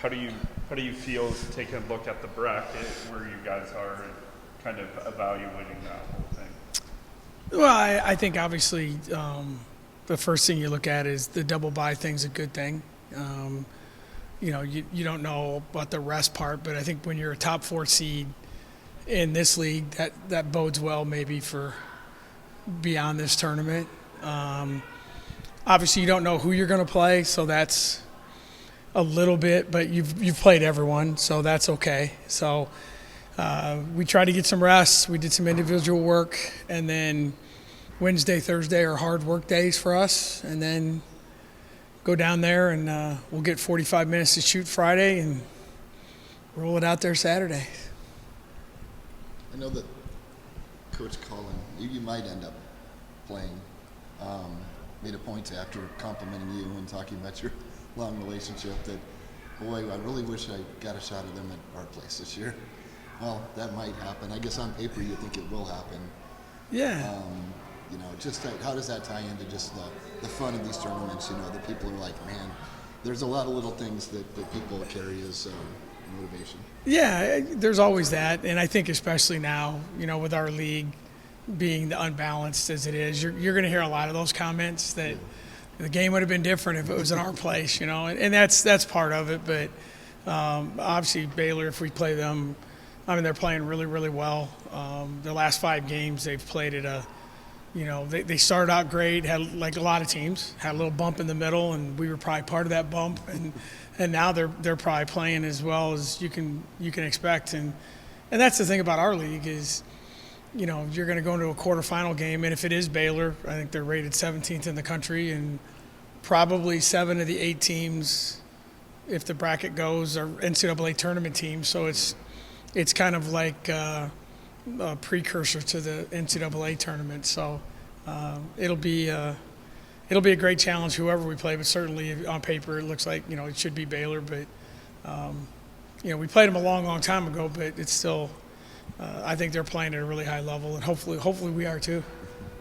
how do you feel taking a look at the bracket where you guys are and kind of evaluating that whole thing? Well, I think obviously the first thing you look at is the double bye thing's a good thing. You don't know about the rest part, but I think when you're a top 4 seed in this league, that bodes well maybe for beyond this tournament. Obviously, you don't know who you're going to play, so that's a little bit, but you've played everyone, so that's okay. So we tried to get some rest. We did some individual work, and then Wednesday, Thursday are hard work days for us, and then go down there and we'll get 45 minutes to shoot Friday and roll it out there Saturday. I know that Coach Cullen, you might end up playing, made a point after complimenting you and talking about your long relationship that, boy, I really wish I got a shot at them at our place this year. Well, that might happen. I guess on paper you think it will happen. Yeah. Just how does that tie into just the fun of these tournaments? That people are like, man, there's a lot of little things that people carry as motivation. Yeah, there's always that, and I think especially now, with our league being the unbalanced as it is, you're going to hear a lot of those comments that the game would have been different if it was in our place, and that's part of it. But obviously Baylor, if we play them, they're playing really, really well. The last 5 games they've played at they started out great, had like a lot of teams, had a little bump in the middle, and we were probably part of that bump, and now they're probably playing as well as you can expect, and that's the thing about our league is, you're going to go into a quarterfinal game, and if it is Baylor, I think they're rated 17th in the country, and probably 7 of the 8 teams, if the bracket goes, are NCAA tournament teams, so it's kind of like a precursor to the NCAA tournament. So it'll be a great challenge whoever we play, but certainly on paper it looks like it should be Baylor. But we played them a long time ago, but it's still I think they're playing at a really high level, and hopefully we are too.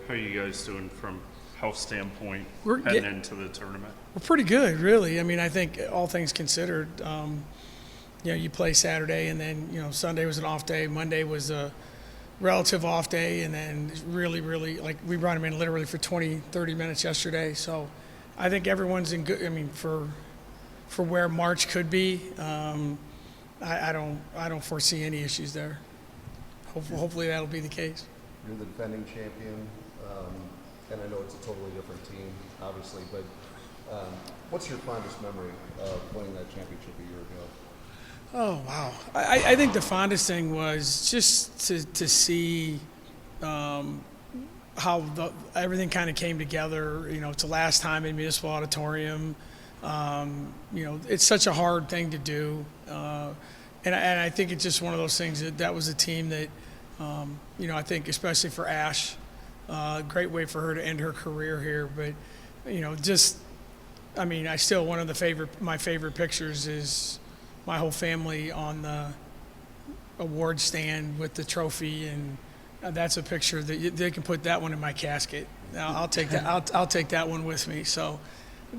How are you guys doing from health standpoint We're heading into the tournament? We're pretty good, really. I think all things considered, you play Saturday, and then Sunday was an off day, Monday was a relative off day, and then really, we brought them in literally for 20-30 minutes yesterday. So I think everyone's in good. For where March could be, I don't foresee any issues there. Hopefully that'll be the case. You're the defending champion, and I know it's a totally different team, obviously, but what's your fondest memory of winning that championship a year ago? Oh, wow. I think the fondest thing was just to see how everything kind of came together. It's the last time in Municipal Auditorium. It's such a hard thing to do. And I think it's just one of those things that was a team that, I think especially for Ash, great way for her to end her career here. But, I still, one of my favorite pictures is my whole family on the award stand with the trophy, and that's a picture that they can put that one in my casket. I'll take that. I'll take that one with me. So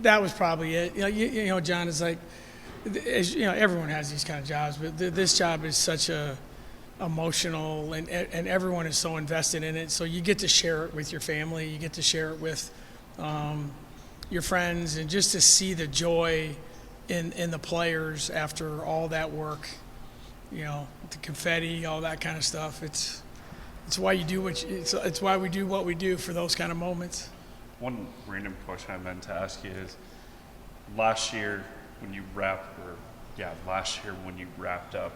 that was probably it. John, is like, everyone has these kind of jobs, but this job is such a emotional, and everyone is so invested in it. So you get to share it with your family, you get to share it with your friends, and just to see the joy in the players after all that work, the confetti, all that kind of stuff. It's why you do it's why we do what we do, for those kind of moments. One random question I meant to ask you is, last year when you wrapped up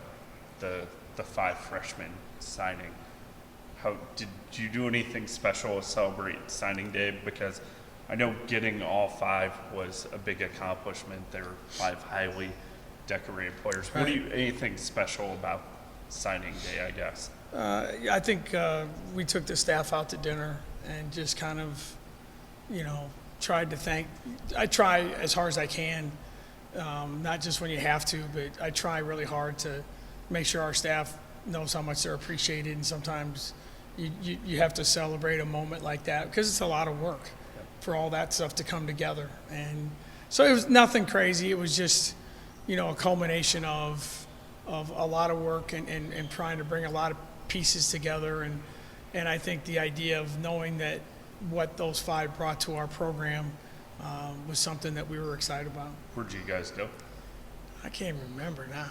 the 5 freshmen signing, how did you do anything special to celebrate signing day? Because I know getting all 5 was a big accomplishment. They were 5 highly decorated players. Right. Anything special about signing day, I guess? I think we took the staff out to dinner and just kind of, tried to thank. I try as hard as I can, not just when you have to, but I try really hard to make sure our staff knows how much they're appreciated. And sometimes you have to celebrate a moment like that because it's a lot of work for all that stuff to come together. And so it was nothing crazy. It was just a culmination of a lot of work and trying to bring a lot of pieces together. And I think the idea of knowing that what those 5 brought to our program was something that we were excited about. Where'd you guys go? I can't remember now.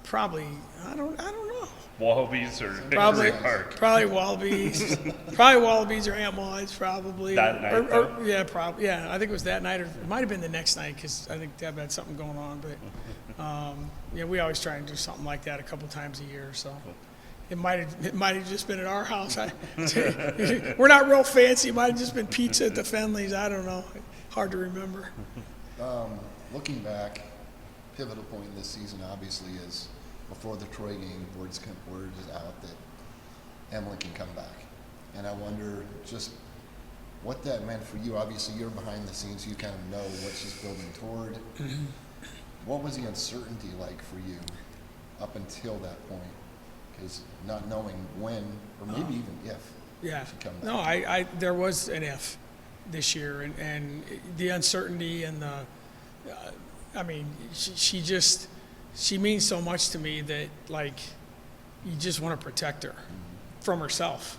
Probably, I don't know. Wallabies or Probably, Hickory Park? probably Wallabies. Probably Wallabies or Antwise, probably. That night, though? Yeah, probably. Yeah, I think it was that night, or it might have been the next night because I think Deb had something going on. But yeah, we always try and do something like that a couple times a year. So it might have just been at our house. We're not real fancy. It might have just been pizza at the Fennellys. I don't know. Hard to remember. Looking back, pivotal point this season obviously is before the Troy game, word is out that Emily can come back. And I wonder just what that meant for you. Obviously, you're behind the scenes. You kind of know what she's building toward. What was the uncertainty like for you up until that point? Because not knowing when, or maybe even if, Yeah. she come back. No, I there was an if this year, and the uncertainty and the, I mean, she means so much to me that, like, you just want to protect her from herself.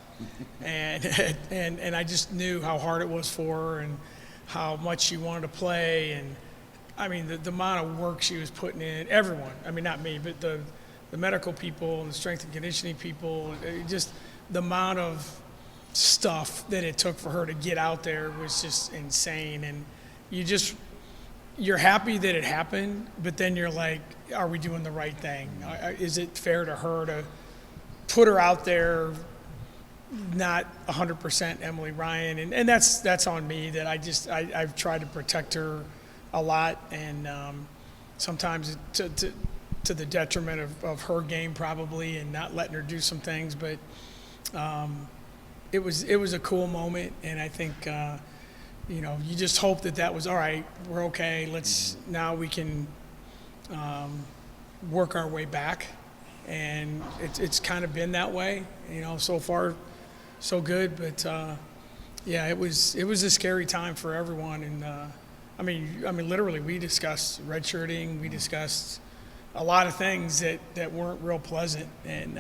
And I just knew how hard it was for her and how much she wanted to play. And I mean, the amount of work she was putting in, everyone, I mean, not me, but the medical people and the strength and conditioning people, just the amount of stuff that it took for her to get out there was just insane. And you're happy that it happened, but then you're like, are we doing the right thing? Is it fair to her to put her out there, not 100% Emily Ryan? And that's on me, that I've tried to protect her a lot, and sometimes to the detriment of her game probably, and not letting her do some things. But it was a cool moment, and I think you just hope that was all right. We're okay. Now we can work our way back, and it's kind of been that way. So far, so good. But yeah, it was a scary time for everyone. And I mean, literally, we discussed redshirting. We discussed a lot of things that weren't real pleasant, and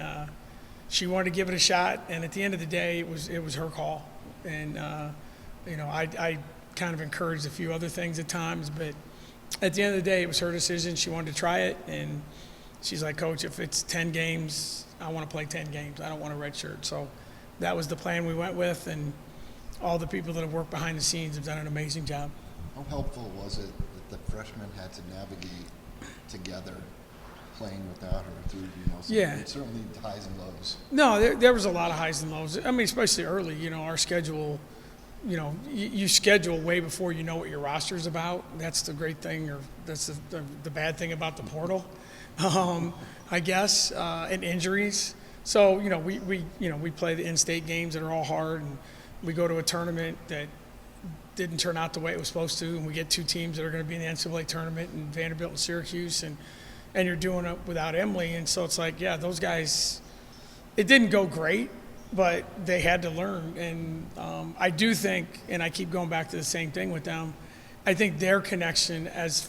she wanted to give it a shot. And at the end of the day, it was her call. And I kind of encouraged a few other things at times, but at the end of the day, it was her decision. She wanted to try it, and she's like, Coach, if it's 10 games, I want to play 10 games. I don't want a red shirt. So that was the plan we went with, and all the people that have worked behind the scenes have done an amazing job. How helpful was it that the freshmen had to navigate together, playing without her through, Yeah. certainly highs and lows? No, there was a lot of highs and lows. I mean, especially early, our schedule, you schedule way before you know what your roster is about. That's the great thing, or that's the bad thing about the portal, I guess, and injuries. So, we play the in-state games that are all hard, and we go to a tournament that didn't turn out the way it was supposed to, and we get 2 teams that are going to be in the NCAA tournament, and Vanderbilt and Syracuse, and you're doing it without Emily. And so it's like, yeah, those guys, it didn't go great, but they had to learn. And I do think, and I keep going back to the same thing with them, I think their connection as the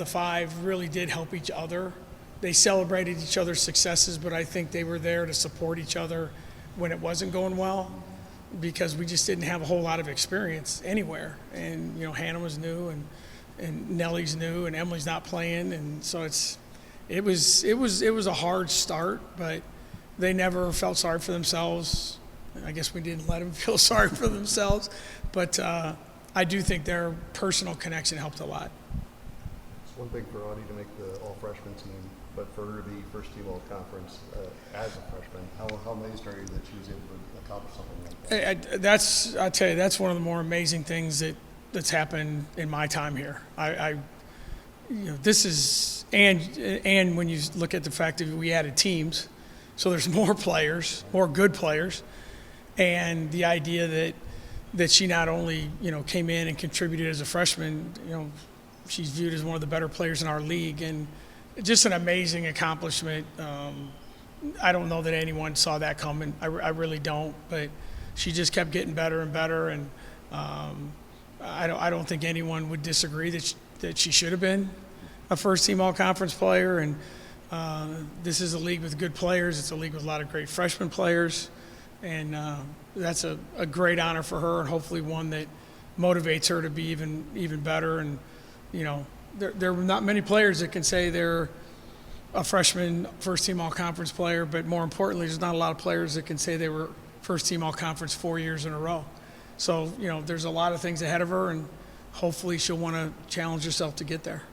5 really did help each other. They celebrated each other's successes, but I think they were there to support each other when it wasn't going well, because we just didn't have a whole lot of experience anywhere. And Hannah was new, and Nellie's new, and Emily's not playing, and so it was a hard start, but they never felt sorry for themselves. I guess we didn't let them feel sorry for themselves, but I do think their personal connection helped a lot. It's one thing for Audie to make the all-freshman team, but for her to be first team all-conference as a freshman, how amazed are you that she was able to accomplish something like that? I'll tell you, that's one of the more amazing things that's happened in my time here. This is, and when you look at the fact that we added teams, so there's more players, more good players, and the idea that she not only came in and contributed as a freshman, she's viewed as one of the better players in our league, and just an amazing accomplishment. I don't know that anyone saw that coming. I really don't, but she just kept getting better and better, and I don't think anyone would disagree that that she should have been a first-team all-conference player. And this is a league with good players. It's a league with a lot of great freshman players. And that's a great honor for her, and hopefully one that motivates her to be even better. And, you know, there are not many players that can say they're a freshman first-team all-conference player, but more importantly, there's not a lot of players that can say they were first-team all-conference 4 years in a row. So, you know, there's a lot of things ahead of her, and hopefully she'll want to challenge herself to get there.